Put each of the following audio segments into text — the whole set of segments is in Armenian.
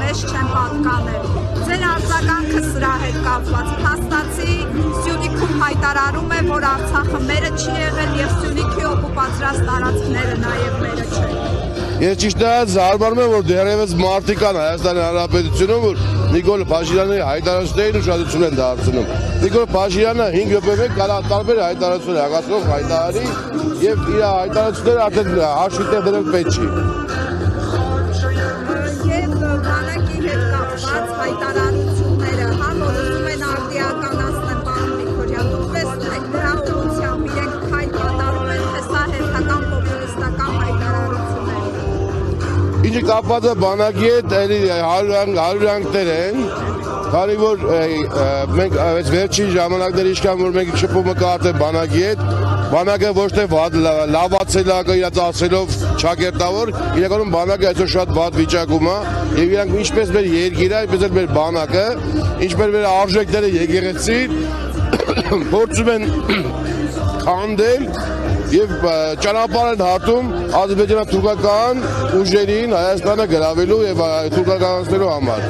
հեշտ չեն պատկանել։ Ձեր արձագանքը սրա հետ կապված փաստացի Սյունիքում հայտարարում է, որ Արցախը մերը չի եղել եւ Սյունիքի օկուպացրած տարածքները նաեւ մերը չեն։ Ես ճիշտ ասած զարմանում եմ, որ դեռևս մարդիկ կան Հայաստանի Հանրապետությունում, որ Նիկոլ Փաշինյանի հայտարարություններին ուշադրություն են դարձնում։ Նիկոլ Փաշինյանը 5 րոպե մեկ տարբեր հայտարարություն է հաղորդում հայտարարի եւ իր հայտարարությունները արդեն հաշվի տեղ դրել պետք չի։ Եվ բանակի հետ կապված հայտարարությունները, հա, որ ուզում են արդիականացնել պարոն Գրիգորյան, դուք տեսնում եք դրա ուղղությամբ իրենք քայլ կատարում են, թե սա հերթական պոպուլիստական հայտարարություն է։ Ինչը կապված է բանակի հետ, էլի հարյուրանքներ են, քանի որ մենք վերջին ժամանակների ինչքան որ մենք շփումը կհարթեն բանակի հետ, բանակը ոչ թե լավացել է իրաց ասելով ճակերտավոր, իրականում բանակը այսօր շատ վատ վիճակում է եւ իրանք ինչպես մեր երկիրը, այնպես էլ մեր բանակը, ինչպես մեր արժեքները եկեղեցին փորձում են քանդել եւ ճանապարհ են հարթում ադրբեջանա-թուրքական ուժերին Հայաստանը գրավելու եւ թուրքականացնելու համար։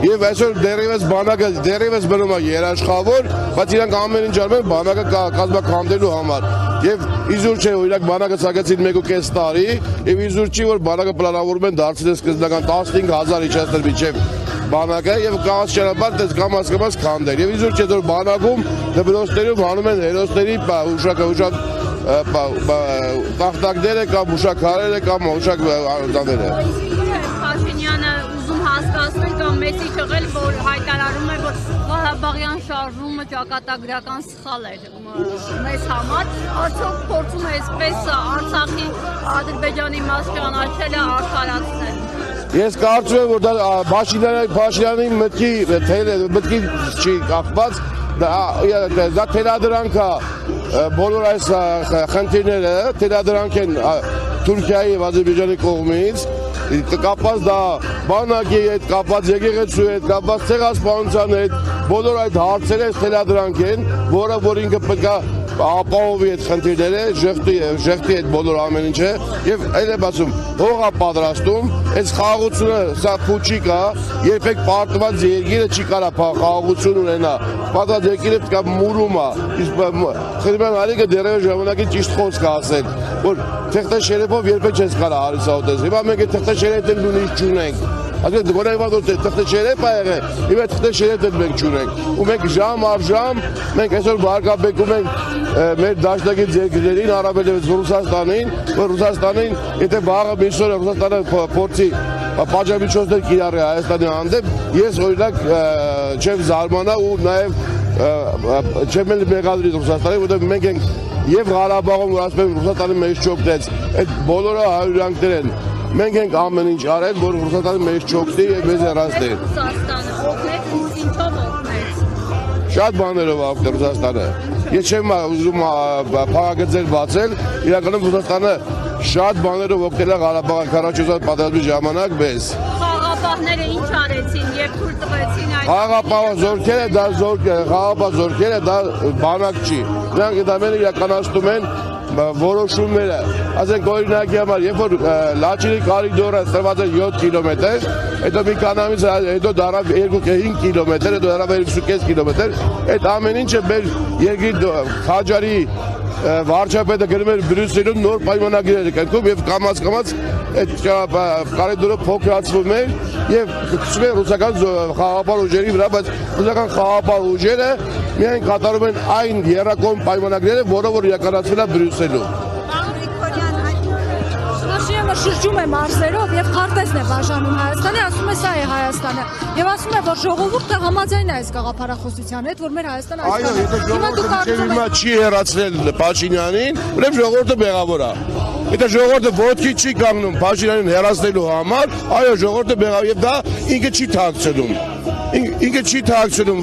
Եվ այսօր դեռևս բանակը դեռևս մնում է երաշխավոր, բայց իրանք ամեն ինչ անում են բանակը կազմաքանդելու համար։ Եվ իզուր չէ, օրինակ բանակը ցակեցին 1.5 տարի, եւ իզուր չի, որ բանակը պլանավորում են դարձնել սկզբնական 15000 իջեցնել միջև բանակը եւ կազմակերպար դες կամաց քանդել։ Եվ իզուր չէ, որ բանակում դպրոցներում հանում են հերոսների տախտակները կամ ուշակարերը կամ ուշակարները։ Փաշինյանը ուզում հասկացնել կամ մեծի չղել, որ հայտարարում է, որ Ղարաբաղյան շարժումը ճակատագրական սխալ էր մեզ համար, արդյոք փորձում է այսպես Արցախի Ադրբեջանի մաս ճանաչելը արդարացնել։ Ես կարծում եմ, որ դա Փաշինյանի մտքի չի կախված, դա թելադրանք է բոլոր այս խնդիրները, թելադրանք են Թուրքիայի եւ Ադրբեջանի կողմից, կապված դա բանակի հետ, կապված եկեղեցու հետ, կապված ցեղասպանության հետ, բոլոր այդ հարցերը թելադրանք են, որը որ ինքը պետք է ապահովի այդ խնդիրները, ժեղտի հետ բոլոր ամեն ինչը եւ այլ է բացում, հող է պատրաստում, այս խաղաղությունը սա փուչիկ է, երբեք պարտված երկիրը չի կարա խաղաղություն ունենա, պատված երկիրը պետք է մուրում է, իսկ Խրիմյան Ալիկը դեռևս ժամանակի ճիշտ խոսք է ասել, որ թղթաշերեփով երբեք չես կարա հարուսաուտես, հիմա մենք այդ թղթաշերեփն նույնիսկ չունենք, ասենք գոնե որ թղթաշերեփ ա եղել, հիմա թղթաշերեփն մենք չունենք, ու մենք ժամ առ ժամ մենք այսօր բարգավեկում ենք մեր դաշնակից երկրներին, առավելևս Ռուսաստանին, որ Ռուսաստանին, եթե վաղը միսօրը Ռուսաստանը փորձի պատժամիջոցներ կիրառի Հայաստանի հանդեպ, ես օրինակ չեմ զարմանա ու նաև չեմ էլ մեղադրի Ռուսաստանին, որտեղ մենք ենք եւ Ղարաբաղում, որ ասում են Ռուսաստանը մեզ չօգնեց, այդ բոլորը հարյուրանքներ են։ Մենք ենք ամեն ինչ արել, որ Ռուսաստանը մեզ չօգնի եւ մեզ հեռացնի։ Ռուսաստանը օգնեց, ինչով օգնեց։ Շատ բաներով օգնել Ռուսաստանը։ Ես չեմ ուզում փակագծեր բացել, իրականում Ռուսաստանը շատ բաներով օգնել է Ղարաբաղի 44 պատերազմի ժամանակ մեզ։ Խաղաղապահները ինչ արեցին եւ թույլ տվեցին այդ։ Խաղաղապահ զորքերը դա խաղաղապահ զորքերը դա բանակ չի։ Նրանք դա մեն իրականացնում են որոշումները, ասենք օրինակի համար, երբ որ Լաչինի կարիդորը տրված է 7 կիլոմետր, հետո մի կանամից հետո դարավ 2-5 կիլոմետր, հետո դարավ 2.5 կիլոմետր, այդ ամեն ինչը մեր երկրի Քաջարի վարչապետը գրում էր Բրյուսելում նոր պայմանագրեր կնքում եւ կամաց այդ կարիդորը փոքրացվում էր եւ գցում էր ռուսական խաղաղապահ ուժերի վրա, բայց ռուսական խաղաղապահ ուժերը միայն կատարում են այն երրակողմ պայմանագրերը, որը որ իրականացվել է Բրյուսելում։ Փաշինյանը շրջում է մարզերով եւ քարտեզն է բաժանում Հայաստանի, ասում է սա է Հայաստանը եւ ասում է որ ժողովուրդը համաձայն է այս գաղափարախոսության հետ, որ մեր Հայաստանը Հիմա չի հեռացնել Փաշինյանին, ուրեմն ժողովուրդը մեղավոր է։ Եթե ժողովուրդը ոտքի չի կանգնում Փաշինյանին հեռացնելու համար, այո, ժողովուրդը մեղավոր եւ դա ինքը չի թաքցնում։ Ինքը չի թաքցնում։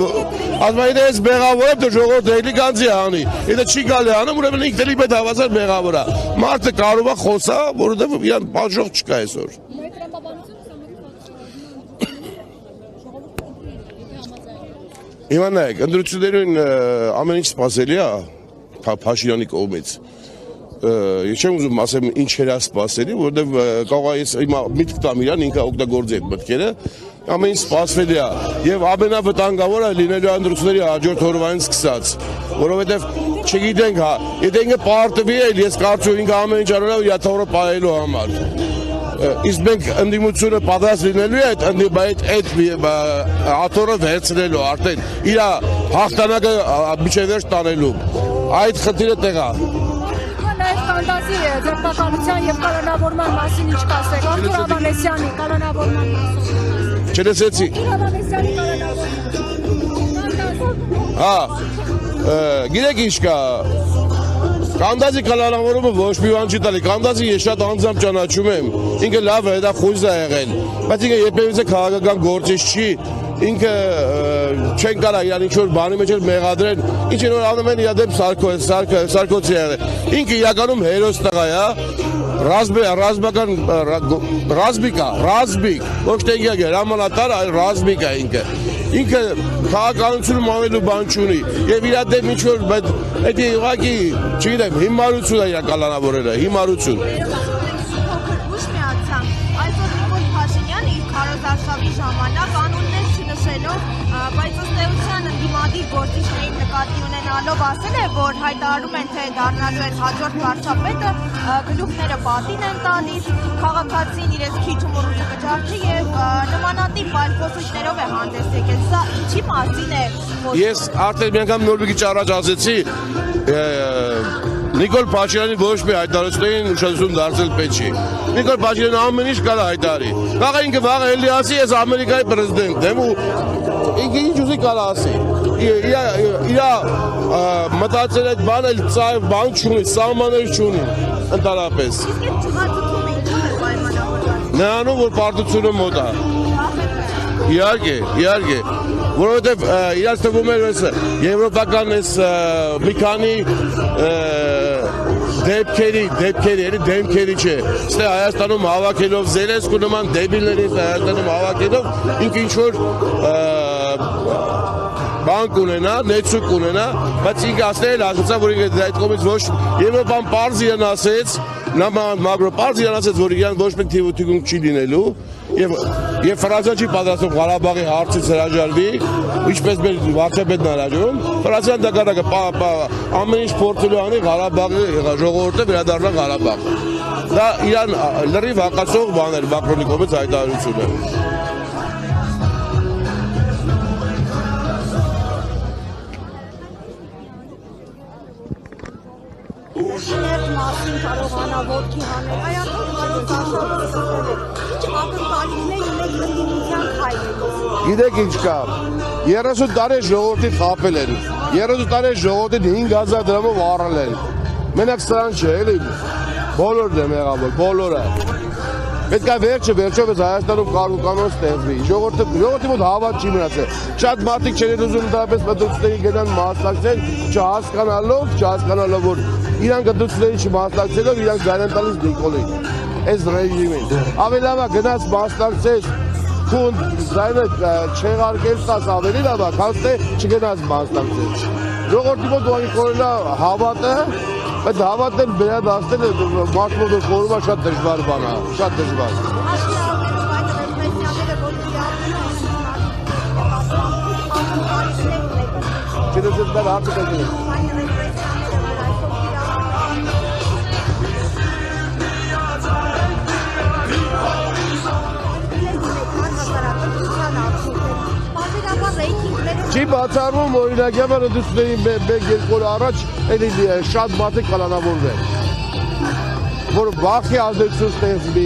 Ասում է ես մեղավոր եմ, դե ժողովուրդը էլի կանցի անի։ Եթե չի գալի անում, ուրեմն ինքն էլի պետք է հավասար մեղավոր է։ Մարդը կարող է խոսա, որովհետեւ իրան բաժող չկա այսօր։ Հիմա նայեք, ընտրություններին ամեն ինչ սպասելի է Փաշինյանի կողմից։ Ես չեմ ուզում ասեմ ինչեր է սպասելի, որովհետև կարող է ես հիմա միտք տամ իրան, ինքը օգտագործի այդ մտքերը, ամեն ինչ սպասվելի է եւ ամենավտանգավորը լինելու անդրությունների հաջորդ օրվանից սկսած, որովհետև չգիտենք, եթե ինքը պարտվի էլ, ես կարծում ինքը ամեն ինչ արել է իր թորը պահելու համար։ Իսկ մենք ընդդիմությունը պատրաստ լինելու է այդ աթորը վերցնելու, արդեն իր հաղթանակը միջևերջ տանելու։ Այդ խնդիրը տեղ է։ Կանդասի ձերբակալության եւ կալանավորման մասին ինչ կասեք, Արթուր Ավանեսյանի կալանավորման մասին։ Չլսեցի։ Ավանեսյանի կալանավորման։ Գիտեք ինչ կա։ Կանդասի կալանավորումը ոչ մի բան չի տալի։ Կանդասի ես շատ անձամբ ճանաչում եմ։ Ինքը լավ է, դա խույզ է եղել։ Բայց ինքը երբևիցե քաղաքական գործիչ չի։ Ինքը չեն կարա իրան ինչ-որ բանի մեջ էլ մեղադրեն, ինչ որ անում են իր դեպ Սարկոսի եղել։ Ինքը իրականում հերոս տղա է, ռազմական ռազմիկ, ոչ թե ինքը հրամանատար, այլ ռազմիկ է ինքը։ Ինքը քաղաքականությունում անելու բան չունի եւ իր դեպ ինչ որ այդ ուղղակի, չգիտեմ, հիմարություն է իր կալանավորելը, հիմարություն։ Ժամանակ անուններ չնշելով, բայց ըստ էության ընդդիմադիր գործիչներին նկատի ունենալով ասել է, որ հայտարարում են, թե դառնալու են հաջորդ վարչապետը, գլուխները պատին են տալիս, քաղաքացին իրենց քիչ հումորի կճարչի եւ նմանատիպ այլ խոսություններով է հանդես եկել։ Սա ինչի մասին է խոսում։ Ես արդեն մի անգամ նոր մի քիչ առաջ ասեցի, Նիկոլ Փաշինյանի ոչ մի հայտարարություններին ուշադրություն դարձել պետք չի։ Նիկոլ Փաշինյանը ամեն ինչ կարող է հայտարարի։ Կարող է ինքը վաղը էլի ասի, ես Ամերիկայի պրեզիդենտ եմ ու ինքը ինչ ուզի կարող ասի։ Իր մտածել այդ բանը էլ բան չունի, սահմաններ չունի ընդհանրապես։ Նրանով որ պարտությունը մոտ է։ Իհարկե, որովհետև իրաց թվում էր եվրոպական մի քանի դեմքերի չէ, ստե Հայաստանում հավաքելով Զելենսկու նման դեբիլներից Հայաստանում հավաքելով ինքը ինչ-որ բան կունենա, նեցուկ կունենա, բայց ինքը ասել ասացա, որ ինքը այդ կողմից ոչ Եվրոպան պարզ իրան ասեց, մակրո պարզ իրան ասեց, որ իրան ոչ մեկ թիվություն չի լինելու եւ Ֆրանսիան չի պատրաստում Ղարաբաղի հարցից հրաժարվի, ինչպես մեր վարչապետն հրաժարում, Ֆրանսիան դա կարող է ամեն ինչ փորձելու անի Ղարաբաղի ժողովուրդը վերադառնա Ղարաբաղ։ Դա իրան լրիվ հակասող բան էր Մակրոնի կողմից հայտարարությունը։ Շներ մասին կարողանա ոտքի հանել, այատոք կարոտ աշխարհը սխալել, ինչ ակնկալիքներ ունեք ընդդիմության քայլերից։ Գիտեք ինչ կա, 30 տարի ժողովրդի խաբել են, 30 տարի ժողովրդին 5000 դրամով առել են, մենակ սրան չէ, էլի, բոլորն եմ եղավոր, բոլորը։ Պետք է վերջով ես Հայաստանում կանոն ստեղծվի, ժողովրդի մոտ հավատ չի մնացել, շատ մարդիկ չեն ուզում ընդհանրապես մտածումների գնան մասնակցեն, չհասկանալով, որ իրանք գտուցների չմասնակցելով իրանք գան են տալիս Նիկոլին, այս ռեժիմին։ Ավելի լավ է գնաց մասնակցես, քուն զայնը չեղարկել տաս ավելի լավ է, քան թե չգնաց մասնակցես։ Ժողովրդի մոտ ուղղակի կորելա հավատը, բայց հավատն վերադարձնել մարդու մոտ կորումը շատ դժվար բան է, շատ դժվար։ Չնայած դա հարցը կգնի։ Չի բացառվում օրինակ համար ընդդիմների մեկ երկու օր առաջ էլի շատ մարդիկ կալանավորվեն, որ վախի ազդեցություն ստեղծվի,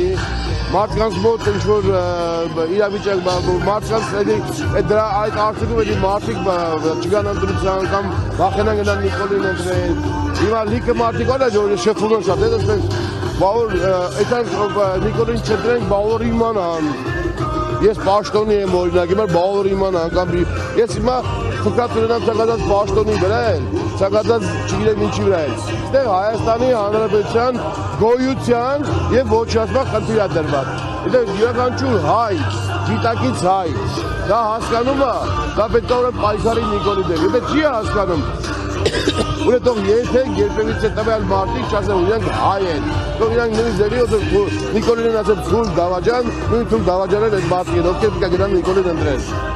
մարդկանց մոտ ինչ որ իրավիճակ մարդկանց էլի դրա այդ արդյունքում էլի մարդիկ չգան ընդդիմության կամ վախենան գնան Նիկոլին ընտրեն։ Հիմա լիքը մարդիկ ալա որ շփվում են շատ, այսպես բավոր այդան Նիկոլին չընտրեն, բավոր իմանան։ Ես պաշտոնի եմ օրինակ, հիմա բավոր իմանան կամ ես հիմա ֆկրատ ունենամ ցանկացած պաշտոնի վրա էլ, ցանկացած չգիտեմ ինչի վրա էլ։ Այստեղ Հայաստանի Հանրապետության գոյության եւ ոչնչացման խնդիր է դրված։ Դա յուրաքանչյուր հայ, գիտակից հայ, դա հասկանում է, դա պետք է պայքարի Նիկոլի դեմ։ Եթե չի հասկանում, Ուրեմն թող երբևիցե տվյալ մարդիկ չասեն իրանք հայ են։ Թող իրանք նույն ձևի Նիկոլին ասել Թուլ Դավաճան, նույն Թուլ Դավաճանն այդ մարդիկ են, ովքեր կգնան Նիկոլին ընտրել։